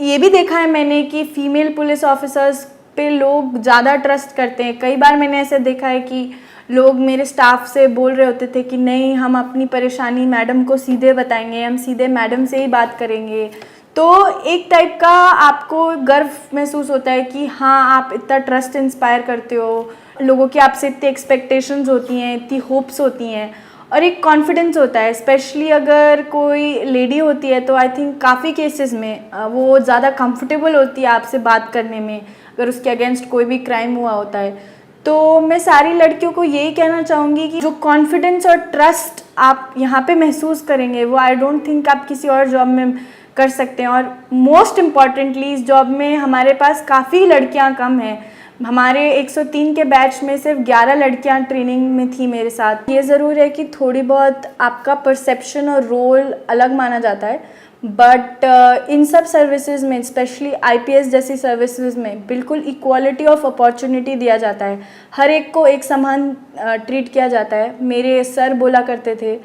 [SPEAKER 1] ये भी देखा है मैंने कि फ़ीमेल पुलिस ऑफिसर्स पे लोग ज़्यादा ट्रस्ट करते हैं। कई बार मैंने ऐसे देखा है कि लोग मेरे स्टाफ से बोल रहे होते थे कि नहीं, हम अपनी परेशानी मैडम को सीधे बताएंगे, हम सीधे मैडम से ही बात करेंगे। तो एक टाइप का आपको गर्व महसूस होता है कि हाँ आप इतना ट्रस्ट इंस्पायर करते हो, लोगों की आपसे इतनी एक्सपेक्टेशंस होती हैं, इतनी होप्स होती हैं और एक कॉन्फिडेंस होता है। स्पेशली अगर कोई लेडी होती है तो आई थिंक काफ़ी केसेस में वो ज़्यादा कंफर्टेबल होती है आपसे बात करने में अगर उसके अगेंस्ट कोई भी क्राइम हुआ होता है। तो मैं सारी लड़कियों को यही कहना चाहूँगी कि जो कॉन्फिडेंस और ट्रस्ट आप यहाँ पे महसूस करेंगे वो आई डोंट थिंक आप किसी और जॉब में कर सकते हैं। और मोस्ट इम्पॉर्टेंटली इस जॉब में हमारे पास काफ़ी लड़कियाँ कम हैं। हमारे 103 के बैच में सिर्फ 11 लड़कियाँ ट्रेनिंग में थी मेरे साथ। ये ज़रूर है कि थोड़ी बहुत आपका परसेप्शन और रोल अलग माना जाता है, बट इन सब सर्विसेज में स्पेशली IPS जैसी सर्विसेज में बिल्कुल इक्वालिटी ऑफ अपॉर्चुनिटी दिया जाता है, हर एक को एक समान ट्रीट किया जाता है। मेरे सर बोला करते थे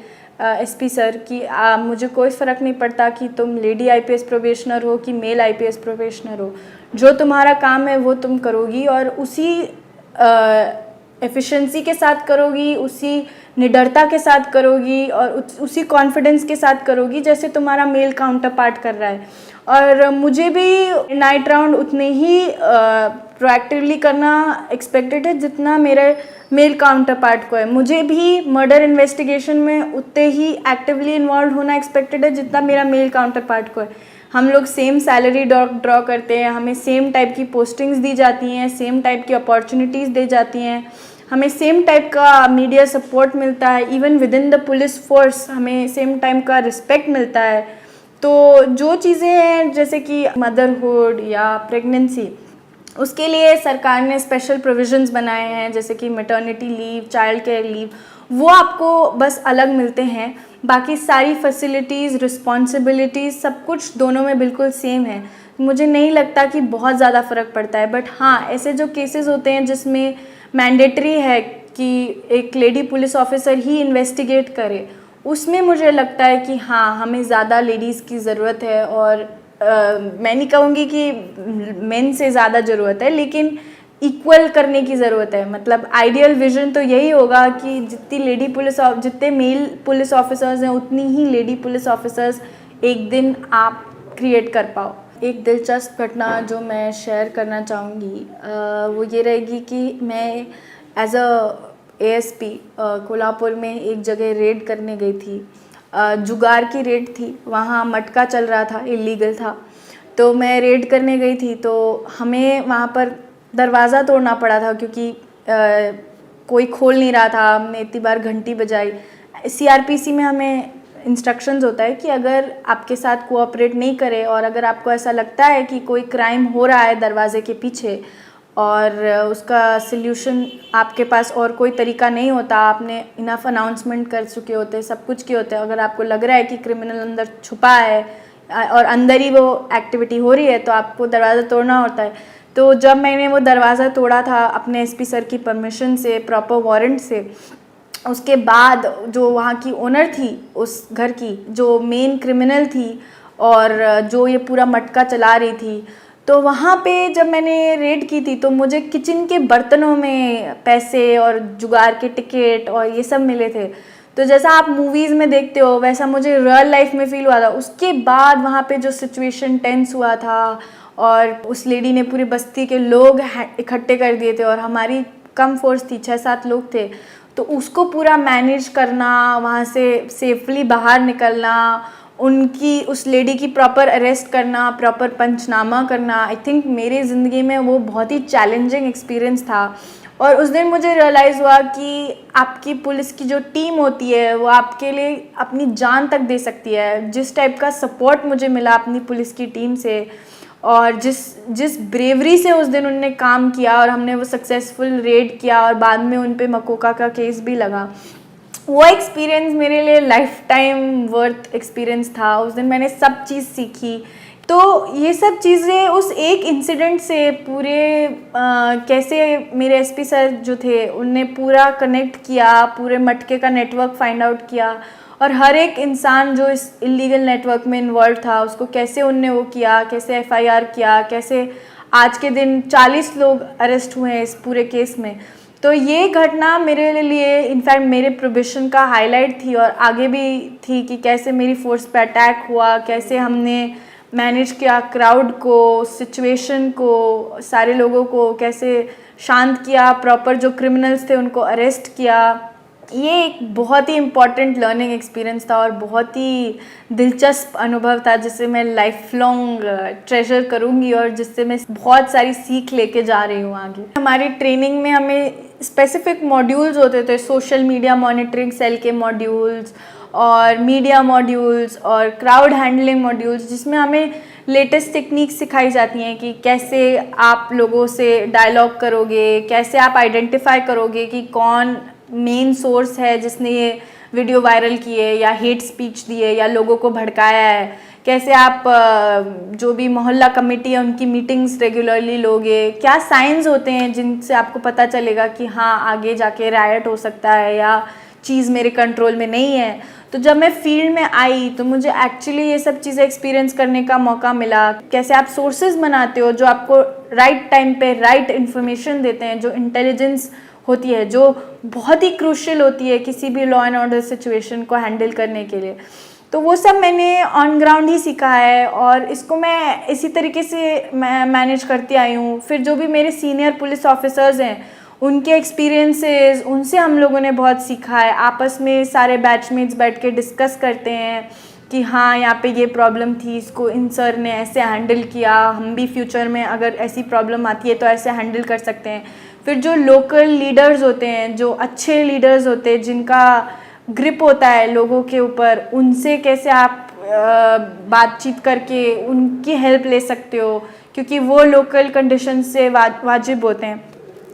[SPEAKER 1] SP सर कि मुझे कोई फ़र्क नहीं पड़ता कि तुम लेडी IPS प्रोबेशनर हो कि मेल IPS प्रोबेशनर हो, जो तुम्हारा काम है वो तुम करोगी और उसी एफिशिएंसी के साथ करोगी, उसी निडरता के साथ करोगी और उसी कॉन्फिडेंस के साथ करोगी जैसे तुम्हारा मेल काउंटर पार्ट कर रहा है। और मुझे भी नाइट राउंड उतने ही प्रोएक्टिवली करना एक्सपेक्टेड है जितना मेरे मेल काउंटर पार्ट को है। मुझे भी मर्डर इन्वेस्टिगेशन में उतने ही एक्टिवली इन्वॉल्व होना एक्सपेक्टेड है जितना मेरा मेल काउंटर पार्ट को है। हम लोग सेम सैलरी ड्रॉ करते हैं, हमें सेम टाइप की पोस्टिंग्स दी जाती हैं, सेम टाइप की अपॉर्चुनिटीज़ दी जाती हैं, हमें सेम टाइप का मीडिया सपोर्ट मिलता है, even with in the police force हमें सेम टाइप का रिस्पेक्ट मिलता है। तो जो चीज़ें हैं जैसे कि मदरहुड या प्रेगनेंसी, उसके लिए सरकार ने स्पेशल प्रोविजंस बनाए हैं जैसे कि maternity leave, child care leave, वो आपको बस अलग मिलते हैं। बाकी सारी फैसिलिटीज़, रिस्पॉन्सिबिलिटीज़ सब कुछ दोनों में बिल्कुल सेम है। मुझे नहीं लगता कि बहुत ज़्यादा फ़र्क पड़ता है। बट हाँ, ऐसे जो केसेस होते हैं जिसमें मैंडेटरी है कि एक लेडी पुलिस ऑफिसर ही इन्वेस्टिगेट करे, उसमें मुझे लगता है कि हाँ, हमें ज़्यादा लेडीज़ की ज़रूरत है। और मैं नहीं कहूँगी कि मेन से ज़्यादा ज़रूरत है, लेकिन इक्वल करने की ज़रूरत है। मतलब आइडियल विजन तो यही होगा कि जितने मेल पुलिस ऑफिसर्स हैं उतनी ही लेडी पुलिस ऑफिसर्स एक दिन आप क्रिएट कर पाओ। एक दिलचस्प घटना जो मैं शेयर करना चाहूँगी वो ये रहेगी कि मैं एज अ एएसपी कोल्हापुर में एक जगह रेड करने गई थी। जुगार की रेड थी, वहाँ मटका चल रहा था, इलीगल था। तो मैं रेड करने गई थी, तो हमें वहाँ पर दरवाज़ा तोड़ना पड़ा था क्योंकि कोई खोल नहीं रहा था। हमने इतनी बार घंटी बजाई। सीआरपीसी में हमें इंस्ट्रक्शंस होता है कि अगर आपके साथ कोऑपरेट नहीं करे और अगर आपको ऐसा लगता है कि कोई क्राइम हो रहा है दरवाजे के पीछे और उसका सल्यूशन आपके पास और कोई तरीका नहीं होता, आपने इनफ अनाउंसमेंट कर चुके होते, सब कुछ किए होते हैं, अगर आपको लग रहा है कि क्रिमिनल अंदर छुपा है और अंदर ही वो एक्टिविटी हो रही है, तो आपको दरवाज़ा तोड़ना होता है। तो जब मैंने वो दरवाज़ा तोड़ा था अपने एसपी सर की परमिशन से, प्रॉपर वारंट से, उसके बाद जो वहाँ की ओनर थी उस घर की, जो मेन क्रिमिनल थी और जो ये पूरा मटका चला रही थी, तो वहाँ पे जब मैंने रेड की थी तो मुझे किचन के बर्तनों में पैसे और जुगार के टिकट और ये सब मिले थे। तो जैसा आप मूवीज़ में देखते हो वैसा मुझे रियल लाइफ में फ़ील हुआ था। उसके बाद वहाँ पे जो सिचुएशन टेंस हुआ था और उस लेडी ने पूरी बस्ती के लोग इकट्ठे कर दिए थे और हमारी कम फोर्स थी, 6-7 लोग थे, तो उसको पूरा मैनेज करना, वहाँ से सेफली बाहर निकलना, उस लेडी की प्रॉपर अरेस्ट करना, प्रॉपर पंचनामा करना, आई थिंक मेरी ज़िंदगी में वो बहुत ही चैलेंजिंग एक्सपीरियंस था। और उस दिन मुझे रियलाइज़ हुआ कि आपकी पुलिस की जो टीम होती है वो आपके लिए अपनी जान तक दे सकती है। जिस टाइप का सपोर्ट मुझे मिला अपनी पुलिस की टीम से और जिस ब्रेवरी से उस दिन उनने काम किया और हमने वो सक्सेसफुल रेड किया और बाद में उन पे मकोका का केस भी लगा, वो एक्सपीरियंस मेरे लिए लाइफ टाइम वर्थ एक्सपीरियंस था। उस दिन मैंने सब चीज़ सीखी। तो ये सब चीज़ें उस एक इंसिडेंट से पूरे कैसे मेरे एसपी सर जो थे उनने पूरा कनेक्ट किया, पूरे मटके का नेटवर्क फाइंड आउट किया और हर एक इंसान जो इस इलीगल नेटवर्क में इन्वॉल्व था उसको कैसे उनने वो किया, कैसे एफआईआर किया, कैसे आज के दिन 40 लोग अरेस्ट हुए हैं इस पूरे केस में। तो ये घटना मेरे लिए इनफैक्ट मेरे प्रोबेशन का हाईलाइट थी और आगे भी थी कि कैसे मेरी फोर्स पे अटैक हुआ, कैसे हमने मैनेज किया क्राउड को, सिचुएशन को, सारे लोगों को कैसे शांत किया, प्रॉपर जो क्रिमिनल्स थे उनको अरेस्ट किया। ये एक बहुत ही इम्पॉर्टेंट लर्निंग एक्सपीरियंस था और बहुत ही दिलचस्प अनुभव था जिसे मैं लाइफ लॉन्ग ट्रेजर करूँगी और जिससे मैं बहुत सारी सीख लेके जा रही हूँ आगे। हमारी ट्रेनिंग में हमें स्पेसिफिक मॉड्यूल्स होते थे, सोशल मीडिया मॉनिटरिंग सेल के मॉड्यूल्स और मीडिया मॉड्यूल्स और क्राउड हैंडलिंग मॉड्यूल्स, जिसमें हमें लेटेस्ट टेक्निक्स सिखाई जाती हैं कि कैसे आप लोगों से डायलॉग करोगे, कैसे आप आइडेंटिफाई करोगे कि कौन मेन सोर्स है जिसने ये वीडियो वायरल की है या हेट स्पीच दी है या लोगों को भड़काया है, कैसे आप जो भी मोहल्ला कमेटी है उनकी मीटिंग्स रेगुलरली लोगे, क्या साइंस होते हैं जिनसे आपको पता चलेगा कि हाँ आगे जाके रायट हो सकता है या चीज़ मेरे कंट्रोल में नहीं है। तो जब मैं फील्ड में आई तो मुझे एक्चुअली ये सब चीज़ें एक्सपीरियंस करने का मौका मिला। कैसे आप सोर्सेज बनाते हो जो आपको राइट टाइम पे राइट इन्फॉर्मेशन देते हैं, जो इंटेलिजेंस होती है जो बहुत ही क्रूशियल होती है किसी भी लॉ एंड ऑर्डर सिचुएशन को हैंडल करने के लिए। तो वो सब मैंने ऑन ग्राउंड ही सीखा है और इसको मैं इसी तरीके से मैं मैनेज करती आई हूँ। फिर जो भी मेरे सीनियर पुलिस ऑफिसर्स हैं उनके एक्सपीरियंसेस, उनसे हम लोगों ने बहुत सीखा है। आपस में सारे बैचमेट्स बैठ के डिस्कस करते हैं कि हाँ यहाँ पे ये प्रॉब्लम थी, इसको इन सर ने ऐसे हैंडल किया, हम भी फ्यूचर में अगर ऐसी प्रॉब्लम आती है तो ऐसे हैंडल कर सकते हैं। फिर जो लोकल लीडर्स होते हैं, जो अच्छे लीडर्स होते हैं, जिनका ग्रिप होता है लोगों के ऊपर, उनसे कैसे आप बातचीत करके उनकी हेल्प ले सकते हो क्योंकि वो लोकल कंडीशन से वाजिब होते हैं।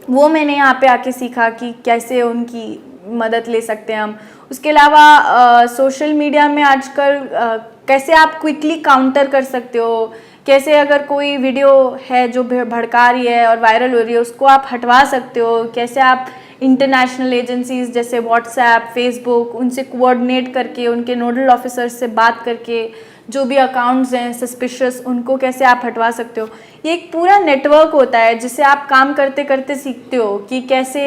[SPEAKER 1] वो मैंने यहाँ पे आके सीखा कि कैसे उनकी मदद ले सकते हैं हम। उसके अलावा सोशल मीडिया में आजकल कैसे आप क्विकली काउंटर कर सकते हो, कैसे अगर कोई वीडियो है जो भड़का रही है और वायरल हो रही है उसको आप हटवा सकते हो, कैसे आप इंटरनेशनल एजेंसीज जैसे व्हाट्सएप, फेसबुक, उनसे कोऑर्डिनेट करके, उनके नोडल ऑफिसर्स से बात करके जो भी अकाउंट्स हैं सस्पिशियस उनको कैसे आप हटवा सकते हो। ये एक पूरा नेटवर्क होता है जिससे आप काम करते करते सीखते हो कि कैसे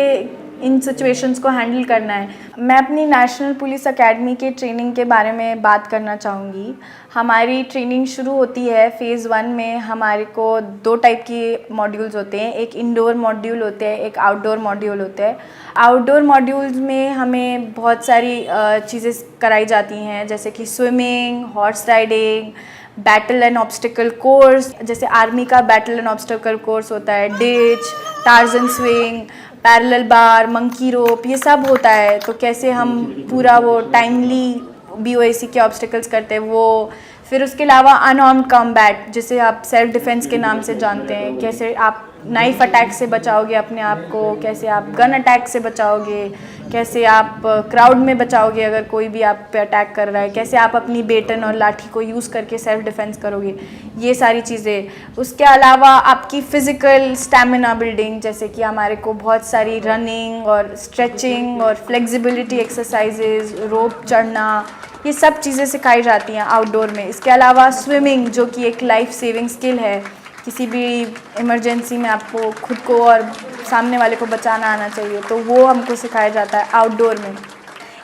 [SPEAKER 1] इन सिचुएशंस को हैंडल करना है। मैं अपनी नेशनल पुलिस एकेडमी के ट्रेनिंग के बारे में बात करना चाहूँगी। हमारी ट्रेनिंग शुरू होती है फ़ेज़ 1 में। हमारे को 2 टाइप की मॉड्यूल्स होते हैं, एक इंडोर मॉड्यूल होते हैं, एक आउटडोर मॉड्यूल होते हैं। आउटडोर मॉड्यूल्स में हमें बहुत सारी चीज़ें कराई जाती हैं जैसे कि swimming, horse riding, battle and obstacle course, जैसे आर्मी का बैटल एंड ऑब्स्टिकल कोर्स होता है, डिच, टार्जन स्विंग, पैरेलल बार, मंकी रोप, ये सब होता है। तो कैसे हम पूरा वो टाइमली BOAC के ऑब्स्टिकल्स करते हैं वो। फिर उसके अलावा अनआर्म्ड कॉम्बैट जिसे आप सेल्फ डिफेंस के नाम से जानते हैं, कैसे आप नाइफ अटैक से बचाओगे अपने आप को, कैसे आप गन अटैक से बचाओगे, कैसे आप क्राउड में बचाओगे अगर कोई भी आप पे अटैक कर रहा है, कैसे आप अपनी बेटन और लाठी को यूज़ करके सेल्फ डिफेंस करोगे, ये सारी चीज़ें। उसके अलावा आपकी फ़िज़िकल स्टैमिना बिल्डिंग, जैसे कि हमारे को बहुत सारी रनिंग और स्ट्रेचिंग और फ्लेक्सिबिलिटी एक्सरसाइजेज, रोप चढ़ना, ये सब चीज़ें सिखाई जाती हैं आउटडोर में। इसके अलावा स्विमिंग जो कि एक लाइफ सेविंग स्किल है, किसी भी इमरजेंसी में आपको खुद को और सामने वाले को बचाना आना चाहिए, तो वो हमको सिखाया जाता है आउटडोर में।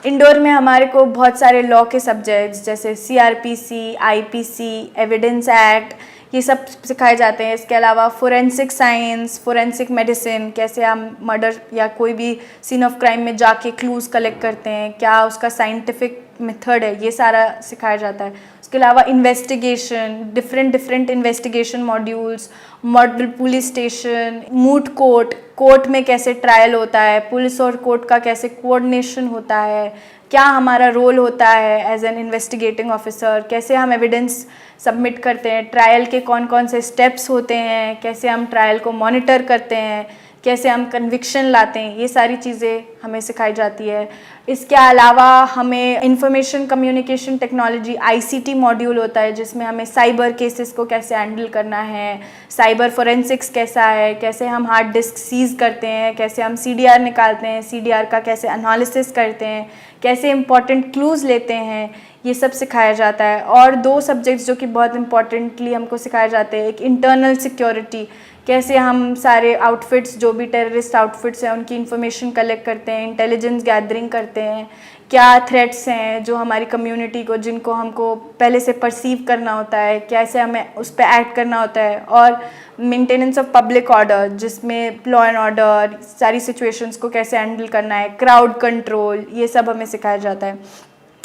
[SPEAKER 1] इंडोर में हमारे को बहुत सारे लॉ के सब्जेक्ट्स जैसे CRPC, IPC, एविडेंस एक्ट, ये सब सिखाए जाते हैं। इसके अलावा फोरेंसिक साइंस, फोरेंसिक मेडिसिन, कैसे हम मर्डर या कोई भी सीन ऑफ क्राइम में जाके क्लूज़ कलेक्ट करते हैं, क्या उसका साइंटिफिक मेथड है, ये सारा सिखाया जाता है। उसके अलावा investigation, different investigation modules, model police station, moot court, court में कैसे ट्रायल होता है, पुलिस और कोर्ट का कैसे कोऑर्डिनेशन होता है, क्या हमारा रोल होता है एज एन इन्वेस्टिगेटिंग ऑफिसर, कैसे हम एविडेंस सबमिट करते हैं, ट्रायल के कौन कौन से स्टेप्स होते हैं, कैसे हम ट्रायल को मॉनिटर करते हैं, कैसे हम कन्विक्शन लाते हैं, ये सारी चीज़ें हमें सिखाई जाती है। इसके अलावा हमें information communication technology ICT module होता है जिसमें हमें साइबर केसेस को कैसे हैंडल करना है, साइबर फोरेंसिक्स कैसा है, कैसे हम हार्ड डिस्क सीज करते हैं, कैसे हम CDR निकालते हैं, CDR का कैसे एनालिसिस करते हैं, कैसे इंपॉर्टेंट क्लूज़ लेते हैं, ये सब सिखाया जाता है। और 2 सब्जेक्ट्स जो कि बहुत इंपॉर्टेंटली हमको सिखाए जाते हैं, एक इंटरनल सिक्योरिटी, कैसे हम सारे आउटफिट्स जो भी टेररिस्ट आउटफिट्स हैं उनकी इन्फॉर्मेशन कलेक्ट करते हैं, इंटेलिजेंस गैदरिंग करते हैं, क्या थ्रेट्स हैं जो हमारी कम्युनिटी को, जिनको हमको पहले से परसीव करना होता है, कैसे हमें उस पर एक्ट करना होता है। और मेंटेनेंस ऑफ पब्लिक ऑर्डर जिसमें लॉ एंड ऑर्डर, सारी सिचुएशंस को कैसे हैंडल करना है, क्राउड कंट्रोल, ये सब हमें सिखाया जाता है।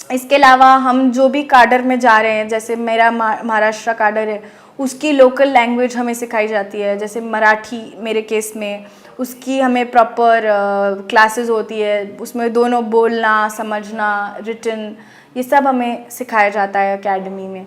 [SPEAKER 1] इसके अलावा हम जो भी काडर में जा रहे हैं, जैसे मेरा महाराष्ट्र काडर है, उसकी लोकल लैंग्वेज हमें सिखाई जाती है, जैसे मराठी मेरे केस में, उसकी हमें प्रॉपर क्लासेस होती है, उसमें दोनों बोलना, समझना, रिटन, ये सब हमें सिखाया जाता है एकेडमी में।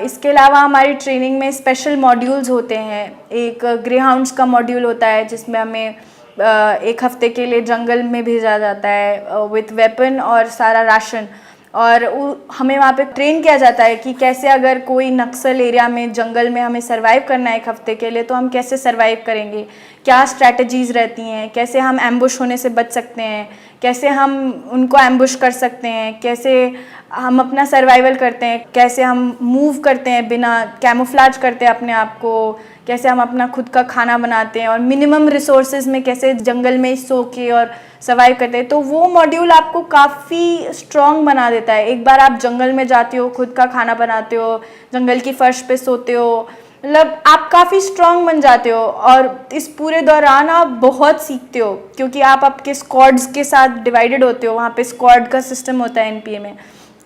[SPEAKER 1] इसके अलावा हमारी ट्रेनिंग में स्पेशल मॉड्यूल्स होते हैं। एक ग्रे हाउंड्स का मॉड्यूल होता है जिसमें हमें 1 हफ्ते के लिए जंगल में भेजा जाता है विथ वेपन और सारा राशन, और हमें वहाँ पे ट्रेन किया जाता है कि कैसे अगर कोई नक्सल एरिया में, जंगल में हमें सरवाइव करना है 1 हफ्ते के लिए, तो हम कैसे सरवाइव करेंगे, क्या स्ट्रैटेजीज़ रहती हैं, कैसे हम एम्बुश होने से बच सकते हैं, कैसे हम उनको एम्बुश कर सकते हैं, कैसे हम अपना सर्वाइवल करते हैं, कैसे हम मूव करते हैं बिना कैमोफ्लाज करते हैं अपने आप को, कैसे हम अपना खुद का खाना बनाते हैं और मिनिमम रिसोर्सेज में कैसे जंगल में सो के और सर्वाइव करते हैं। तो वो मॉड्यूल आपको काफ़ी स्ट्रॉन्ग बना देता है। एक बार आप जंगल में जाते हो, खुद का खाना बनाते हो, जंगल की फर्श पे सोते हो, मतलब आप काफ़ी स्ट्रॉन्ग बन जाते हो। और इस पूरे दौरान आप बहुत सीखते हो क्योंकि आप आपके स्क्वाड्स के साथ डिवाइडेड होते हो। वहाँ पे स्क्वाड का सिस्टम होता है NPA में,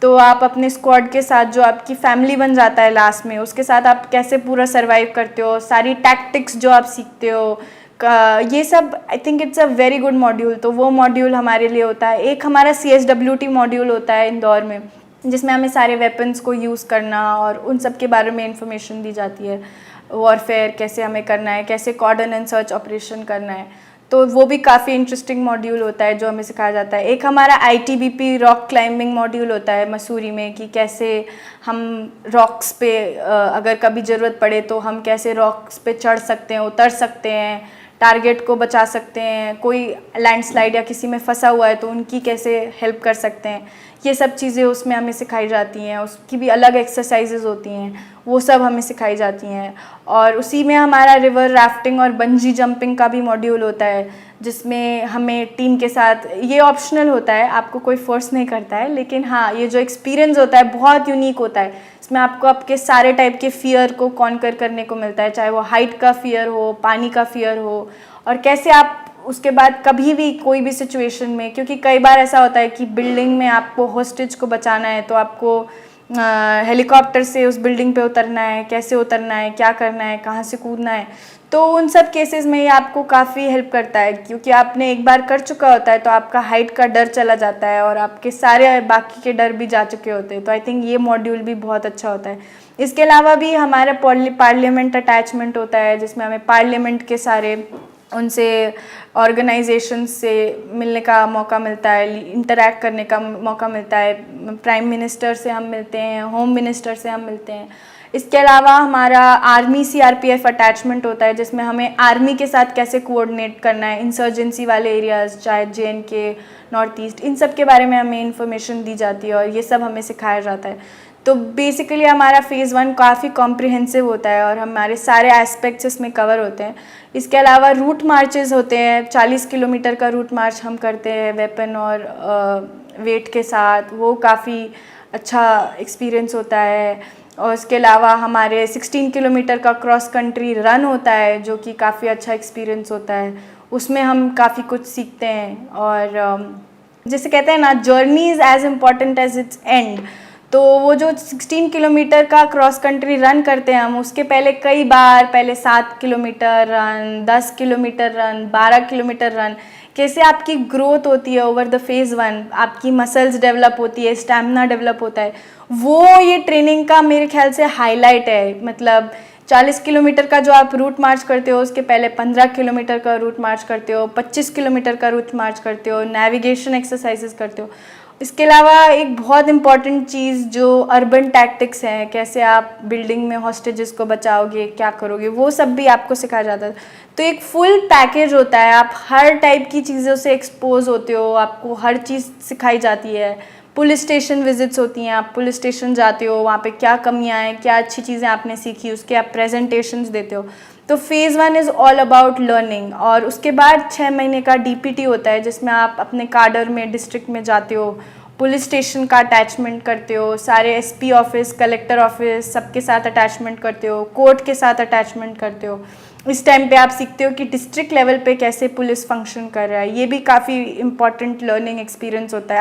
[SPEAKER 1] तो आप अपने स्क्वाड के साथ, जो आपकी फैमिली बन जाता है लास्ट में, उसके साथ आप कैसे पूरा सर्वाइव करते हो, सारी टैक्टिक्स जो आप सीखते हो, ये सब I think it's a very good module. तो वो मॉड्यूल हमारे लिए होता है। एक हमारा CSWT मॉड्यूल होता है इंदौर में, जिसमें हमें सारे वेपन्स को यूज़ करना और उन सब के बारे में इंफॉर्मेशन दी जाती है, वॉरफेयर कैसे हमें करना है, कैसे कॉर्डन एंड सर्च ऑपरेशन करना है। तो वो भी काफ़ी इंटरेस्टिंग मॉड्यूल होता है जो हमें सिखाया जाता है। एक हमारा ITBP रॉक क्लाइंबिंग मॉड्यूल होता है मसूरी में, कि कैसे हम रॉक्स पे अगर कभी ज़रूरत पड़े तो हम कैसे रॉक्स पे चढ़ सकते हैं, उतर सकते हैं, टारगेट को बचा सकते हैं, कोई लैंडस्लाइड या किसी में फंसा हुआ है तो उनकी कैसे हेल्प कर सकते हैं। ये सब चीज़ें उसमें हमें सिखाई जाती हैं। उसकी भी अलग एक्सरसाइजेज होती हैं, वो सब हमें सिखाई जाती हैं। और उसी में हमारा रिवर राफ्टिंग और बंजी जंपिंग का भी मॉड्यूल होता है, जिसमें हमें टीम के साथ, ये ऑप्शनल होता है, आपको कोई फोर्स नहीं करता है, लेकिन हाँ ये जो एक्सपीरियंस होता है बहुत यूनिक होता है। इसमें आपको आपके सारे टाइप के फियर को कॉन्कर करने को मिलता है, चाहे वो हाइट का फियर हो, पानी का फियर हो, और कैसे आप उसके बाद कभी भी कोई भी सिचुएशन में, क्योंकि कई बार ऐसा होता है कि बिल्डिंग में आपको होस्टेज को बचाना है तो आपको हेलीकॉप्टर से उस बिल्डिंग पे उतरना है, कैसे उतरना है, क्या करना है, कहाँ से कूदना है। तो उन सब केसेस में ये आपको काफ़ी हेल्प करता है, क्योंकि आपने एक बार कर चुका होता है तो आपका हाइट का डर चला जाता है और आपके सारे बाकी के डर भी जा चुके होते हैं। तो आई थिंक ये मॉड्यूल भी बहुत अच्छा होता है। इसके अलावा भी हमारा पार्लियामेंट अटैचमेंट होता है, जिसमें हमें पार्लियामेंट के सारे उनसे ऑर्गेनाइजेशन से मिलने का मौका मिलता है, इंटरैक्ट करने का मौका मिलता है। प्राइम मिनिस्टर से हम मिलते हैं, होम मिनिस्टर से हम मिलते हैं। इसके अलावा हमारा आर्मी CRPF अटैचमेंट होता है, जिसमें हमें आर्मी के साथ कैसे कोऑर्डिनेट करना है, इंसर्जेंसी वाले एरियाज़, चाहे JNK, नॉर्थ ईस्ट, इन सब के बारे में हमें इन्फॉर्मेशन दी जाती है और ये सब हमें सिखाया जाता है। तो बेसिकली हमारा फ़ेज़ 1 काफ़ी कॉम्प्रिहेंसिव होता है और हमारे सारे एस्पेक्ट्स इसमें कवर होते हैं। इसके अलावा रूट मार्चेस होते हैं, 40 किलोमीटर का रूट मार्च हम करते हैं वेपन और वेट के साथ, वो काफ़ी अच्छा एक्सपीरियंस होता है। और इसके अलावा हमारे 16 किलोमीटर का क्रॉस कंट्री रन होता है, जो कि काफ़ी अच्छा एक्सपीरियंस होता है। उसमें हम काफ़ी कुछ सीखते हैं और जैसे कहते हैं ना, journey is as important as its end. तो वो जो 16 किलोमीटर का क्रॉस कंट्री रन करते हैं हम, उसके पहले कई बार पहले 7 kilometre run, 10 kilometre run, 12 kilometre run, कैसे आपकी ग्रोथ होती है ओवर द फेज़ 1, आपकी मसल्स डेवलप होती है, स्टैमिना डेवलप होता है, वो ये ट्रेनिंग का मेरे ख्याल से हाईलाइट है। मतलब 40 किलोमीटर का जो आप रूट मार्च करते हो, उसके पहले 15 किलोमीटर का रूट मार्च करते हो, 25 किलोमीटर का रूट मार्च करते हो, नेविगेशन एक्सरसाइजेस करते हो। इसके अलावा एक बहुत इम्पॉर्टेंट चीज़ जो अर्बन टैक्टिक्स हैं, कैसे आप बिल्डिंग में हॉस्टेजेस को बचाओगे, क्या करोगे, वो सब भी आपको सिखाया जाता है। तो एक फुल पैकेज होता है, आप हर टाइप की चीज़ों से एक्सपोज होते हो, आपको हर चीज़ सिखाई जाती है। पुलिस स्टेशन विजिट्स होती हैं, आप पुलिस स्टेशन जाते हो, वहाँ पे क्या कमियाँ हैं, क्या अच्छी चीज़ें आपने सीखी, उसके आप प्रेजेंटेशंस देते हो। तो phase 1 is all about learning. और उसके बाद 6 महीने का DPT होता है, जिसमें आप अपने काडर में, डिस्ट्रिक्ट में जाते हो, पुलिस स्टेशन का अटैचमेंट करते हो, सारे SP ऑफिस, कलेक्टर ऑफिस, सबके साथ अटैचमेंट करते हो, कोर्ट के साथ अटैचमेंट करते हो। इस टाइम पे आप सीखते हो कि डिस्ट्रिक्ट लेवल पे कैसे पुलिस फंक्शन कर रहा है। ये भी काफ़ी इंपॉर्टेंट लर्निंग एक्सपीरियंस होता है।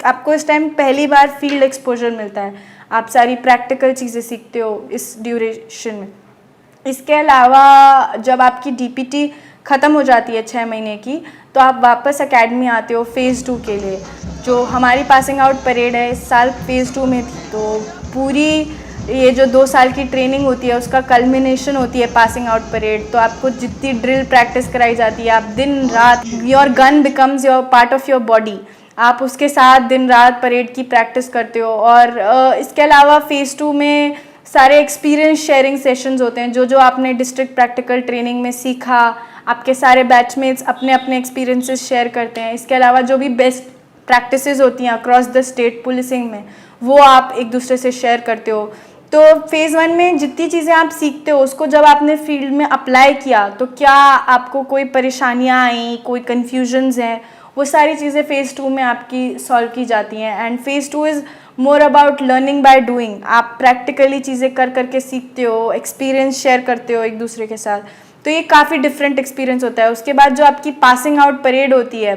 [SPEAKER 1] आपको इस टाइम पहली बार फील्ड एक्सपोजर मिलता है, आप सारी प्रैक्टिकल चीज़ें सीखते हो इस ड्यूरेशन में। इसके अलावा जब आपकी DPT ख़त्म हो जाती है 6 महीने की, तो आप वापस एकेडमी आते हो फेज़ 2 के लिए। जो हमारी पासिंग आउट परेड है इस साल फेज़ 2 में थी, तो पूरी ये जो 2 साल की ट्रेनिंग होती है उसका कल्मिनेशन होती है पासिंग आउट परेड। तो आपको जितनी ड्रिल प्रैक्टिस कराई जाती है, आप दिन रात, your gun becomes your part of your body, आप उसके साथ दिन रात परेड की प्रैक्टिस करते हो। और इसके अलावा फेज़ 2 में सारे एक्सपीरियंस शेयरिंग सेशंस होते हैं, जो आपने डिस्ट्रिक्ट प्रैक्टिकल ट्रेनिंग में सीखा, आपके सारे बैचमेट्स अपने अपने एक्सपीरियंसेस शेयर करते हैं। इसके अलावा जो भी बेस्ट प्रैक्टिसेस होती हैं अक्रॉस द स्टेट पुलिसिंग में, वो आप एक दूसरे से शेयर करते हो। तो फेज़ 1 में जितनी चीज़ें आप सीखते हो, उसको जब आपने फील्ड में अप्लाई किया तो क्या आपको कोई परेशानियाँ आई, कोई कन्फ्यूजन्स हैं, वो सारी चीज़ें फेज़ 2 में आपकी सॉल्व की जाती हैं। And phase 2 is more about learning by doing. आप प्रैक्टिकली चीज़ें कर करके सीखते हो, एक्सपीरियंस शेयर करते हो एक दूसरे के साथ। तो ये काफ़ी डिफरेंट एक्सपीरियंस होता है। उसके बाद जो आपकी पासिंग आउट परेड होती है,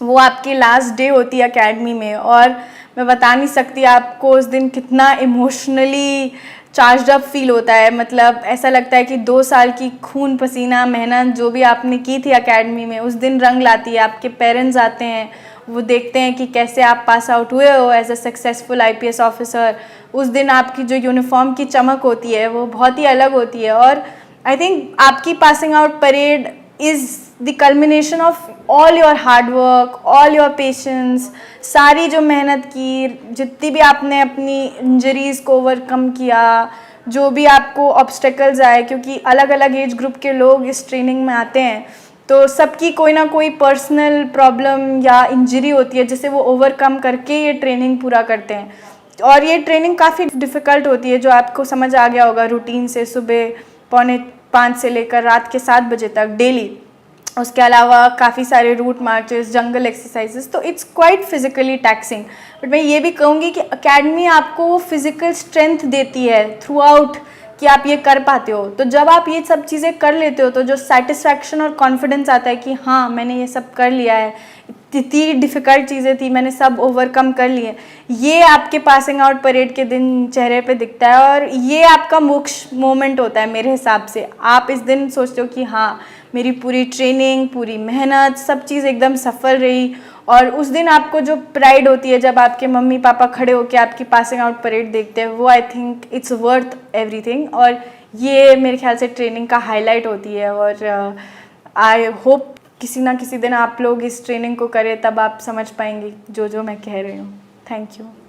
[SPEAKER 1] वो आपकी लास्ट डे होती है एकेडमी में, और मैं बता नहीं सकती आपको उस दिन कितना इमोशनली चार्ज अप फील होता है। मतलब ऐसा लगता है कि 2 साल की खून पसीना मेहनत जो भी आपने की थी एकेडमी में, उस दिन रंग लाती है। आपके पेरेंट्स आते हैं, वो देखते हैं कि कैसे आप पास आउट हुए हो as a successful IPS officer. उस दिन आपकी जो यूनिफॉर्म की चमक होती है वो बहुत ही अलग होती है। और आई थिंक आपकी passing out parade is the culmination of all your hard work, all your patience, सारी जो मेहनत की, जितनी भी आपने अपनी इंजरीज़ को ओवरकम किया, जो भी आपको ऑब्स्टेकल्स आए, क्योंकि अलग अलग एज ग्रुप के लोग इस ट्रेनिंग में आते हैं, तो सबकी कोई ना कोई पर्सनल प्रॉब्लम या इंजरी होती है जिसे वो ओवरकम करके ये ट्रेनिंग पूरा करते हैं। और ये ट्रेनिंग काफ़ी डिफ़िकल्ट होती है, जो आपको समझ आ गया होगा रूटीन से, सुबह 4:45 से लेकर रात के 7 बजे तक डेली। उसके अलावा काफ़ी सारे रूट मार्चेस, जंगल एक्सरसाइजेस, तो it's quite physically taxing. But मैं ये भी कहूँगी कि अकेडमी आपको वो फिज़िकल स्ट्रेंथ देती है थ्रू आउट कि आप ये कर पाते हो। तो जब आप ये सब चीज़ें कर लेते हो तो जो सेटिस्फैक्शन और कॉन्फिडेंस आता है कि हाँ मैंने ये सब कर लिया है, इतनी डिफ़िकल्ट चीज़ें थी मैंने सब ओवरकम कर लिए, ये आपके पासिंग आउट परेड के दिन चेहरे पे दिखता है। और ये आपका मोक्ष मोमेंट होता है मेरे हिसाब से। आप इस दिन सोचते हो कि हाँ मेरी पूरी ट्रेनिंग, पूरी मेहनत, सब चीज़ एकदम सफल रही। और उस दिन आपको जो प्राइड होती है जब आपके मम्मी पापा खड़े होकर आपकी पासिंग आउट परेड देखते हैं, वो I think it's worth everything. और ये मेरे ख्याल से ट्रेनिंग का हाईलाइट होती है। और आई होप किसी ना किसी दिन आप लोग इस ट्रेनिंग को करें, तब आप समझ पाएंगे जो जो मैं कह रही हूँ। Thank you.